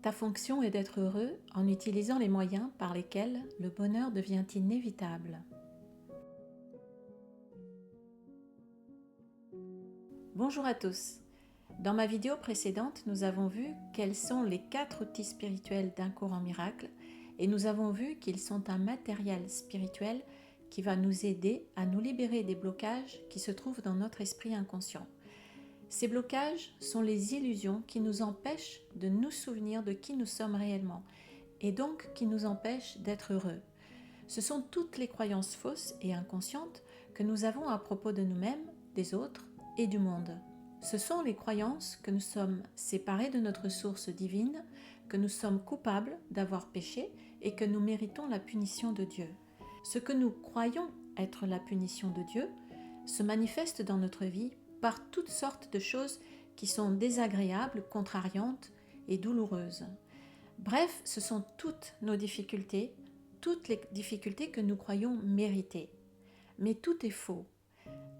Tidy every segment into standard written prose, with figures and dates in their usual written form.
Ta fonction est d'être heureux en utilisant les moyens par lesquels le bonheur devient inévitable. Bonjour à tous. Dans ma vidéo précédente, nous avons vu quels sont les 4 outils spirituels d'un cours en miracle et nous avons vu qu'ils sont un matériel spirituel qui va nous aider à nous libérer des blocages qui se trouvent dans notre esprit inconscient. Ces blocages sont les illusions qui nous empêchent de nous souvenir de qui nous sommes réellement et donc qui nous empêchent d'être heureux. Ce sont toutes les croyances fausses et inconscientes que nous avons à propos de nous-mêmes, des autres et du monde. Ce sont les croyances que nous sommes séparés de notre source divine, que nous sommes coupables d'avoir péché et que nous méritons la punition de Dieu. Ce que nous croyons être la punition de Dieu se manifeste dans notre vie par toutes sortes de choses qui sont désagréables, contrariantes et douloureuses. Bref, ce sont toutes nos difficultés, toutes les difficultés que nous croyons méritées. Mais tout est faux.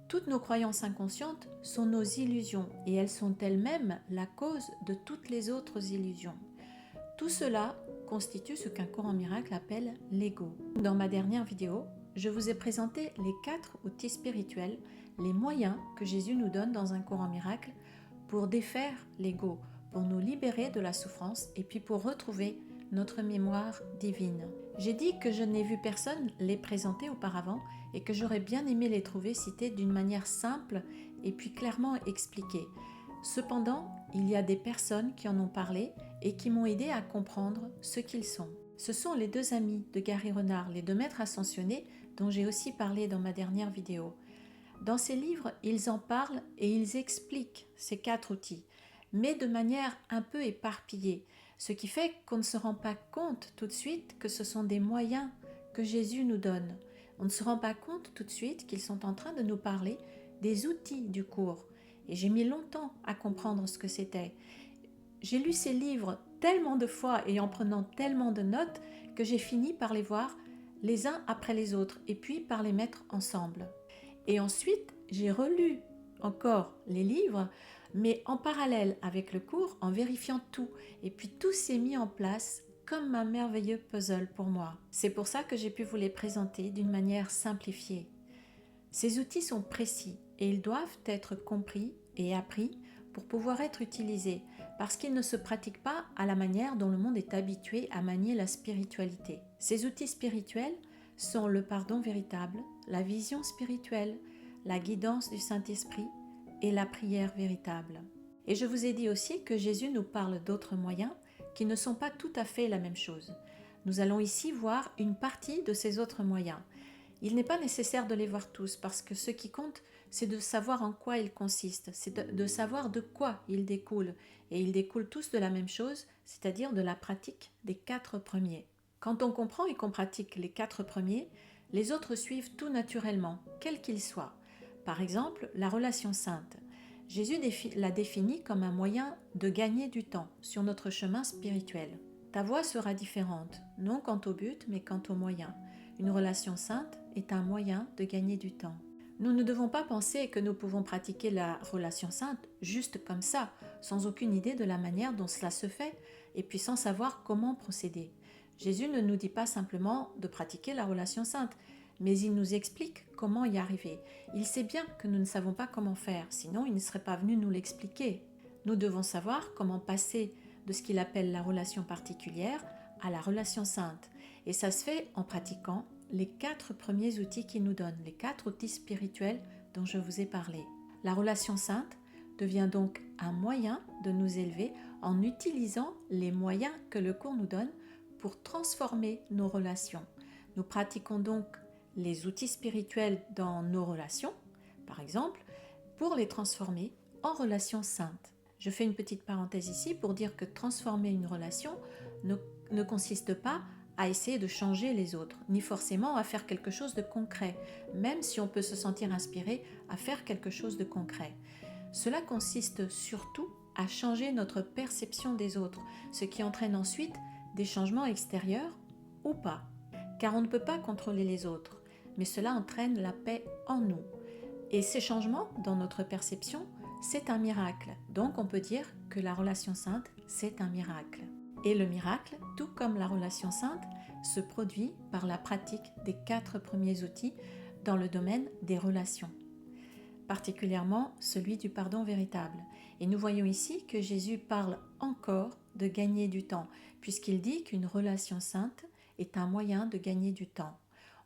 Toutes nos croyances inconscientes sont nos illusions et elles sont elles-mêmes la cause de toutes les autres illusions. Tout cela constitue ce qu'un cours en miracle appelle l'ego. Dans ma dernière vidéo, je vous ai présenté les 4 outils spirituels, les moyens que Jésus nous donne dans un cours en miracle pour défaire l'ego, pour nous libérer de la souffrance et puis pour retrouver notre mémoire divine. J'ai dit que je n'ai vu personne les présenter auparavant et que j'aurais bien aimé les trouver cités d'une manière simple et puis clairement expliquée. Cependant, il y a des personnes qui en ont parlé et qui m'ont aidé à comprendre ce qu'ils sont. Ce sont les 2 amis de Gary Renard, les 2 maîtres ascensionnés dont j'ai aussi parlé dans ma dernière vidéo. Dans ces livres, ils en parlent et ils expliquent ces 4 outils, mais de manière un peu éparpillée, ce qui fait qu'on ne se rend pas compte tout de suite que ce sont des moyens que Jésus nous donne. On ne se rend pas compte tout de suite qu'ils sont en train de nous parler des outils du cours. Et j'ai mis longtemps à comprendre ce que c'était. J'ai lu ces livres tellement de fois et en prenant tellement de notes que j'ai fini par les voir les uns après les autres et puis par les mettre ensemble. Et ensuite, j'ai relu encore les livres, mais en parallèle avec le cours, en vérifiant tout. Et puis tout s'est mis en place comme un merveilleux puzzle pour moi. C'est pour ça que j'ai pu vous les présenter d'une manière simplifiée. Ces outils sont précis et ils doivent être compris et appris pour pouvoir être utilisés, parce qu'ils ne se pratiquent pas à la manière dont le monde est habitué à manier la spiritualité. Ces outils spirituels sont le pardon véritable, la vision spirituelle, la guidance du Saint-Esprit et la prière véritable. Et je vous ai dit aussi que Jésus nous parle d'autres moyens qui ne sont pas tout à fait la même chose. Nous allons ici voir une partie de ces autres moyens. Il n'est pas nécessaire de les voir tous parce que ce qui compte, c'est de savoir en quoi ils consistent, c'est de savoir de quoi ils découlent. Et ils découlent tous de la même chose, c'est-à-dire de la pratique des 4 premiers. Quand on comprend et qu'on pratique les 4 premiers, les autres suivent tout naturellement, quels qu'ils soient. Par exemple, la relation sainte. Jésus l'a définie comme un moyen de gagner du temps sur notre chemin spirituel. Ta voie sera différente, non quant au but, mais quant au moyen. Une relation sainte est un moyen de gagner du temps. Nous ne devons pas penser que nous pouvons pratiquer la relation sainte juste comme ça, sans aucune idée de la manière dont cela se fait, et puis sans savoir comment procéder. Jésus ne nous dit pas simplement de pratiquer la relation sainte, mais il nous explique comment y arriver. Il sait bien que nous ne savons pas comment faire, sinon il ne serait pas venu nous l'expliquer. Nous devons savoir comment passer de ce qu'il appelle la relation particulière à la relation sainte. Et ça se fait en pratiquant les 4 premiers outils qu'il nous donne, les 4 outils spirituels dont je vous ai parlé. La relation sainte devient donc un moyen de nous élever en utilisant les moyens que le cours nous donne pour transformer nos relations. Nous pratiquons donc les outils spirituels dans nos relations, par exemple, pour les transformer en relations saintes. Je fais une petite parenthèse ici pour dire que transformer une relation ne consiste pas à essayer de changer les autres, ni forcément à faire quelque chose de concret, même si on peut se sentir inspiré à faire quelque chose de concret. Cela consiste surtout à changer notre perception des autres, ce qui entraîne ensuite des changements extérieurs ou pas. Car on ne peut pas contrôler les autres, mais cela entraîne la paix en nous. Et ces changements dans notre perception, c'est un miracle. Donc on peut dire que la relation sainte, c'est un miracle. Et le miracle, tout comme la relation sainte, se produit par la pratique des 4 premiers outils dans le domaine des relations, particulièrement celui du pardon véritable. Et nous voyons ici que Jésus parle encore de gagner du temps, puisqu'il dit qu'une relation sainte est un moyen de gagner du temps.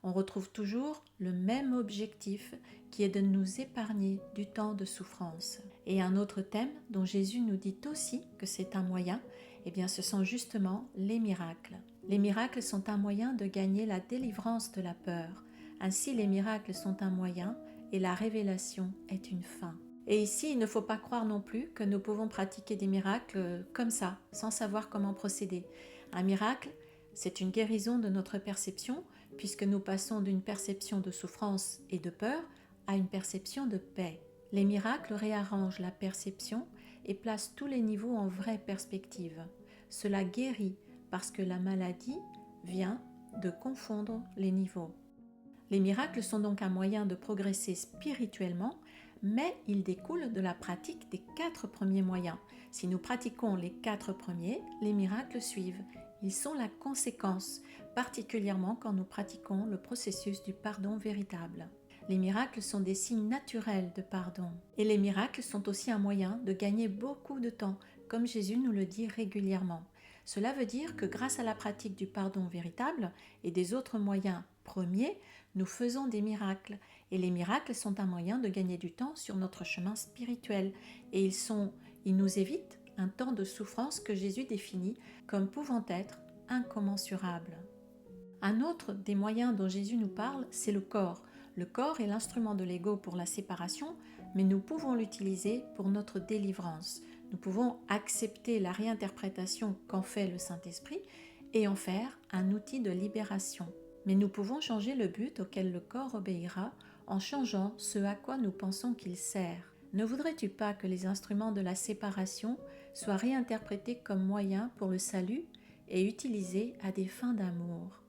On retrouve toujours le même objectif qui est de nous épargner du temps de souffrance. Et un autre thème dont Jésus nous dit aussi que c'est un moyen, eh bien ce sont justement les miracles. Les miracles sont un moyen de gagner la délivrance de la peur. Ainsi les miracles sont un moyen et la révélation est une fin. Et ici, il ne faut pas croire non plus que nous pouvons pratiquer des miracles comme ça, sans savoir comment procéder. Un miracle, c'est une guérison de notre perception, puisque nous passons d'une perception de souffrance et de peur à une perception de paix. Les miracles réarrangent la perception et placent tous les niveaux en vraie perspective. Cela guérit parce que la maladie vient de confondre les niveaux. Les miracles sont donc un moyen de progresser spirituellement, mais ils découlent de la pratique des 4 premiers moyens. Si nous pratiquons les 4 premiers, les miracles suivent. Ils sont la conséquence, particulièrement quand nous pratiquons le processus du pardon véritable. Les miracles sont des signes naturels de pardon. Et les miracles sont aussi un moyen de gagner beaucoup de temps, comme Jésus nous le dit régulièrement. Cela veut dire que grâce à la pratique du pardon véritable et des autres moyens premiers, nous faisons des miracles. Et les miracles sont un moyen de gagner du temps sur notre chemin spirituel. Et ils nous évitent un temps de souffrance que Jésus définit comme pouvant être incommensurable. Un autre des moyens dont Jésus nous parle, c'est le corps. Le corps est l'instrument de l'ego pour la séparation, mais nous pouvons l'utiliser pour notre délivrance. Nous pouvons accepter la réinterprétation qu'en fait le Saint-Esprit et en faire un outil de libération. Mais nous pouvons changer le but auquel le corps obéira en changeant ce à quoi nous pensons qu'il sert. Ne voudrais-tu pas que les instruments de la séparation soient réinterprétés comme moyens pour le salut et utilisés à des fins d'amour ?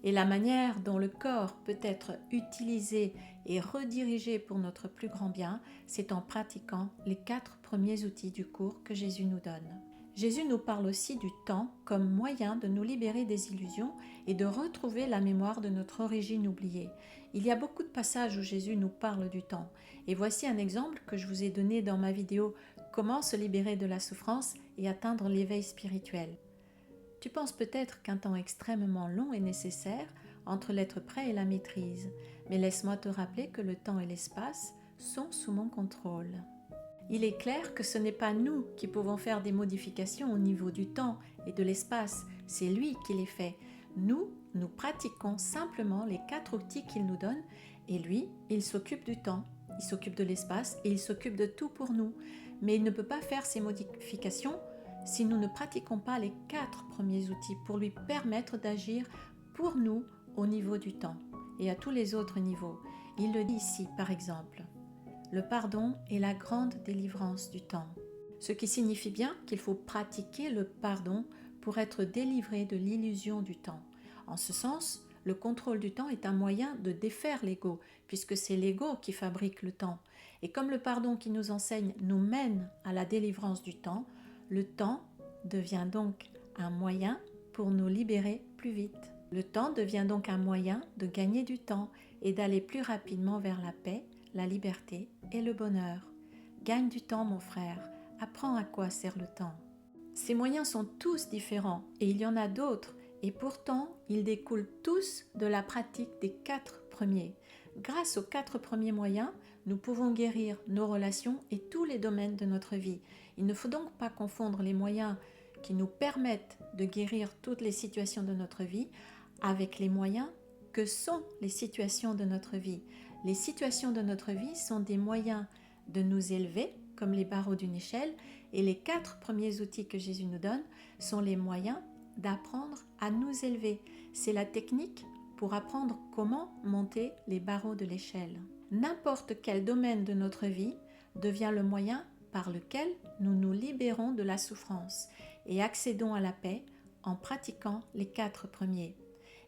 Et la manière dont le corps peut être utilisé et redirigé pour notre plus grand bien, c'est en pratiquant les 4 premiers outils du cours que Jésus nous donne. Jésus nous parle aussi du temps comme moyen de nous libérer des illusions et de retrouver la mémoire de notre origine oubliée. Il y a beaucoup de passages où Jésus nous parle du temps. Et voici un exemple que je vous ai donné dans ma vidéo « Comment se libérer de la souffrance et atteindre l'éveil spirituel ». Tu penses peut-être qu'un temps extrêmement long est nécessaire entre l'être prêt et la maîtrise, mais laisse-moi te rappeler que le temps et l'espace sont sous mon contrôle. Il est clair que ce n'est pas nous qui pouvons faire des modifications au niveau du temps et de l'espace, c'est lui qui les fait. Nous pratiquons simplement les 4 outils qu'il nous donne et lui, il s'occupe du temps, il s'occupe de l'espace et il s'occupe de tout pour nous. Mais il ne peut pas faire ces modifications si nous ne pratiquons pas les 4 premiers outils pour lui permettre d'agir pour nous au niveau du temps et à tous les autres niveaux. Il le dit ici par exemple. Le pardon est la grande délivrance du temps. Ce qui signifie bien qu'il faut pratiquer le pardon pour être délivré de l'illusion du temps. En ce sens, le contrôle du temps est un moyen de défaire l'ego, puisque c'est l'ego qui fabrique le temps. Et comme le pardon qui nous enseigne nous mène à la délivrance du temps devient donc un moyen pour nous libérer plus vite. Le temps devient donc un moyen de gagner du temps et d'aller plus rapidement vers la paix, la liberté et le bonheur. Gagne du temps, mon frère. Apprends à quoi sert le temps. Ces moyens sont tous différents et il y en a d'autres et pourtant ils découlent tous de la pratique des 4 premiers. Grâce aux 4 premiers moyens, nous pouvons guérir nos relations et tous les domaines de notre vie. Il ne faut donc pas confondre les moyens qui nous permettent de guérir toutes les situations de notre vie avec les moyens que sont les situations de notre vie. Les situations de notre vie sont des moyens de nous élever, comme les barreaux d'une échelle, et les 4 premiers outils que Jésus nous donne sont les moyens d'apprendre à nous élever. C'est la technique pour apprendre comment monter les barreaux de l'échelle. N'importe quel domaine de notre vie devient le moyen par lequel nous nous libérons de la souffrance et accédons à la paix en pratiquant les 4 premiers.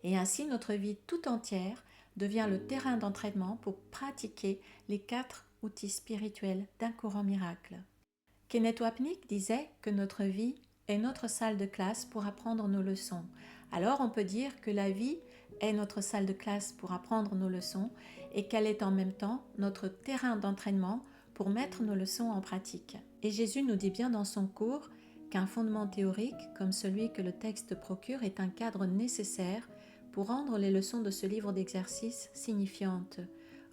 Et ainsi notre vie tout entière devient le terrain d'entraînement pour pratiquer les 4 outils spirituels d'un courant miracle. Kenneth Wapnick disait que notre vie est notre salle de classe pour apprendre nos leçons. Alors on peut dire que la vie est notre salle de classe pour apprendre nos leçons et qu'elle est en même temps notre terrain d'entraînement pour mettre nos leçons en pratique. Et Jésus nous dit bien dans son cours qu'un fondement théorique comme celui que le texte procure est un cadre nécessaire pour rendre les leçons de ce livre d'exercices signifiantes.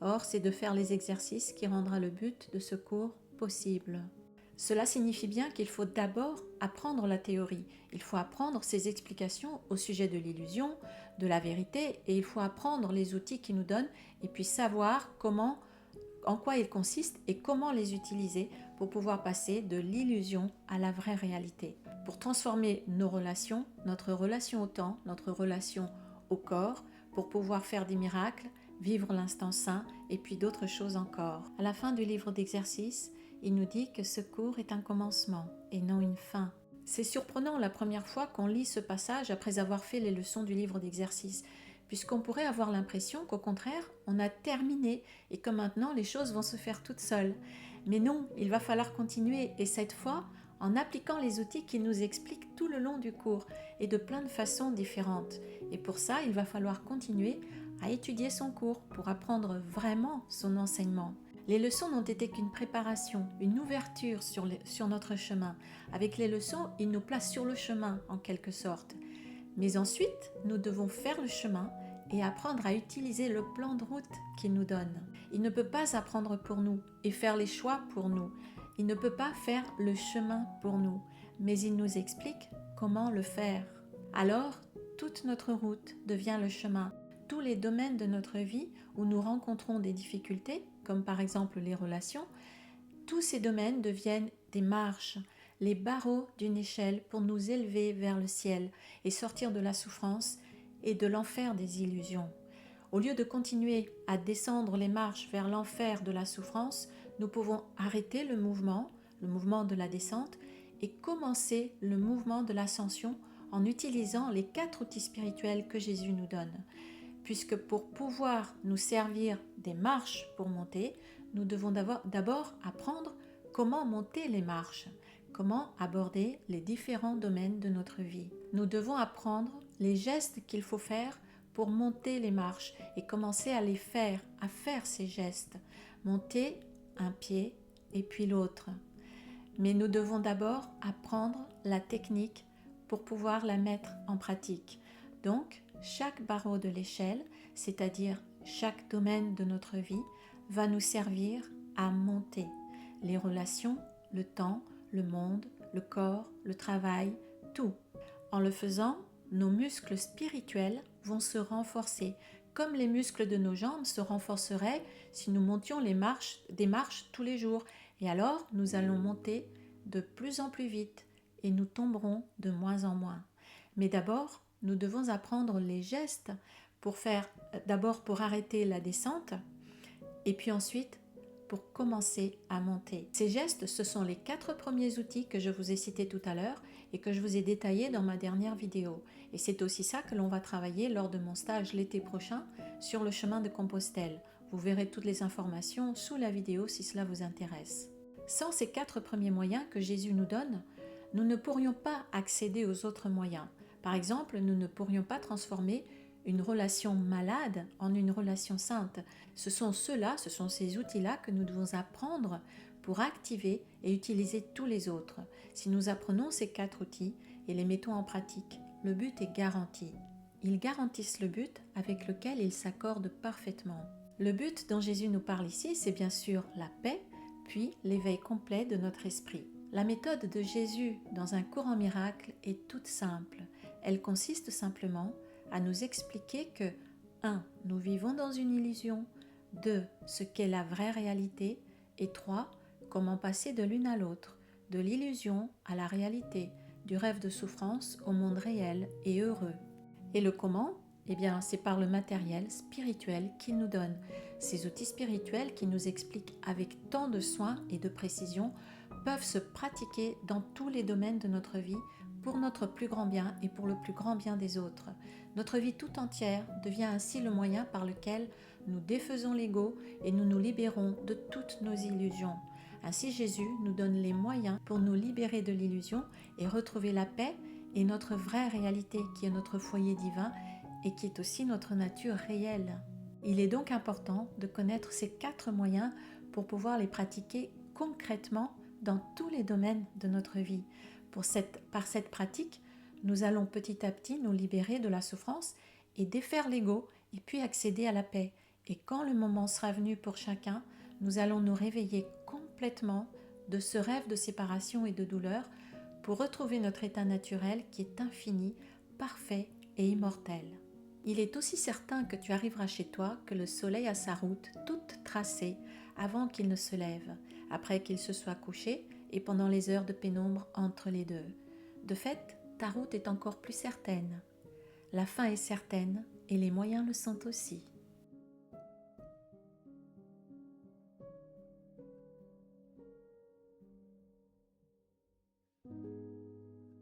Or, c'est de faire les exercices qui rendra le but de ce cours possible. Cela signifie bien qu'il faut d'abord apprendre la théorie. Il faut apprendre ses explications au sujet de l'illusion, de la vérité, et il faut apprendre les outils qu'il nous donne et puis savoir en quoi ils consistent et comment les utiliser pour pouvoir passer de l'illusion à la vraie réalité. Pour transformer nos relations, notre relation au temps, notre relation au corps, pour pouvoir faire des miracles, vivre l'instant saint et puis d'autres choses encore. À la fin du livre d'exercices, il nous dit que ce cours est un commencement et non une fin. C'est surprenant la première fois qu'on lit ce passage après avoir fait les leçons du livre d'exercices, puisqu'on pourrait avoir l'impression qu'au contraire, on a terminé et que maintenant les choses vont se faire toutes seules. Mais non, il va falloir continuer et cette fois en appliquant les outils qu'il nous explique tout le long du cours et de plein de façons différentes. Et pour ça, il va falloir continuer à étudier son cours pour apprendre vraiment son enseignement. Les leçons n'ont été qu'une préparation, une ouverture sur notre chemin. Avec les leçons, il nous place sur le chemin en quelque sorte. Mais ensuite, nous devons faire le chemin et apprendre à utiliser le plan de route qu'il nous donne. Il ne peut pas apprendre pour nous et faire les choix pour nous. Il ne peut pas faire le chemin pour nous, mais il nous explique comment le faire. Alors, toute notre route devient le chemin. Tous les domaines de notre vie où nous rencontrons des difficultés, comme par exemple les relations, tous ces domaines deviennent des marches, les barreaux d'une échelle pour nous élever vers le ciel et sortir de la souffrance et de l'enfer des illusions. Au lieu de continuer à descendre les marches vers l'enfer de la souffrance, nous pouvons arrêter le mouvement de la descente, et commencer le mouvement de l'ascension en utilisant les 4 outils spirituels que Jésus nous donne. Puisque pour pouvoir nous servir des marches pour monter, nous devons d'abord apprendre comment monter les marches, comment aborder les différents domaines de notre vie. Nous devons apprendre les gestes qu'il faut faire pour monter les marches et commencer à faire ces gestes. Monter un pied et puis l'autre. Mais nous devons d'abord apprendre la technique pour pouvoir la mettre en pratique. Donc, chaque barreau de l'échelle, c'est-à-dire chaque domaine de notre vie, va nous servir à monter les relations, le temps, le monde, le corps, le travail, tout. En le faisant, nos muscles spirituels vont se renforcer, comme les muscles de nos jambes se renforceraient si nous montions des marches tous les jours. Et alors, nous allons monter de plus en plus vite et nous tomberons de moins en moins. Mais d'abord, nous devons apprendre les gestes pour arrêter la descente et puis ensuite pour commencer à monter. Ces gestes, ce sont les 4 premiers outils que je vous ai cités tout à l'heure et que je vous ai détaillés dans ma dernière vidéo. Et c'est aussi ça que l'on va travailler lors de mon stage l'été prochain sur le chemin de Compostelle. Vous verrez toutes les informations sous la vidéo si cela vous intéresse. Sans ces 4 premiers moyens que Jésus nous donne, nous ne pourrions pas accéder aux autres moyens. Par exemple, nous ne pourrions pas transformer une relation malade en une relation sainte. Ce sont ces outils-là que nous devons apprendre pour activer et utiliser tous les autres. Si nous apprenons ces 4 outils et les mettons en pratique, le but est garanti. Ils garantissent le but avec lequel ils s'accordent parfaitement. Le but dont Jésus nous parle ici, c'est bien sûr la paix, puis l'éveil complet de notre esprit. La méthode de Jésus dans un cours en miracle est toute simple. Elle consiste simplement à nous expliquer que 1. Nous vivons dans une illusion, 2. Ce qu'est la vraie réalité, et 3. Comment passer de l'une à l'autre, de l'illusion à la réalité, du rêve de souffrance au monde réel et heureux. Et le comment ? Eh bien, c'est par le matériel spirituel qu'il nous donne. Ces outils spirituels qui nous expliquent avec tant de soin et de précision peuvent se pratiquer dans tous les domaines de notre vie pour notre plus grand bien et pour le plus grand bien des autres. Notre vie tout entière devient ainsi le moyen par lequel nous défaisons l'ego et nous nous libérons de toutes nos illusions. Ainsi Jésus nous donne les moyens pour nous libérer de l'illusion et retrouver la paix et notre vraie réalité qui est notre foyer divin et qui est aussi notre nature réelle. Il est donc important de connaître ces 4 moyens pour pouvoir les pratiquer concrètement dans tous les domaines de notre vie. Par cette pratique, nous allons petit à petit nous libérer de la souffrance et défaire l'ego et puis accéder à la paix. Et quand le moment sera venu pour chacun, nous allons nous réveiller complètement de ce rêve de séparation et de douleur pour retrouver notre état naturel qui est infini, parfait et immortel. Il est aussi certain que tu arriveras chez toi que le soleil a sa route toute tracée avant qu'il ne se lève, après qu'il se soit couché et pendant les heures de pénombre entre les deux. De fait, ta route est encore plus certaine. La fin est certaine et les moyens le sont aussi.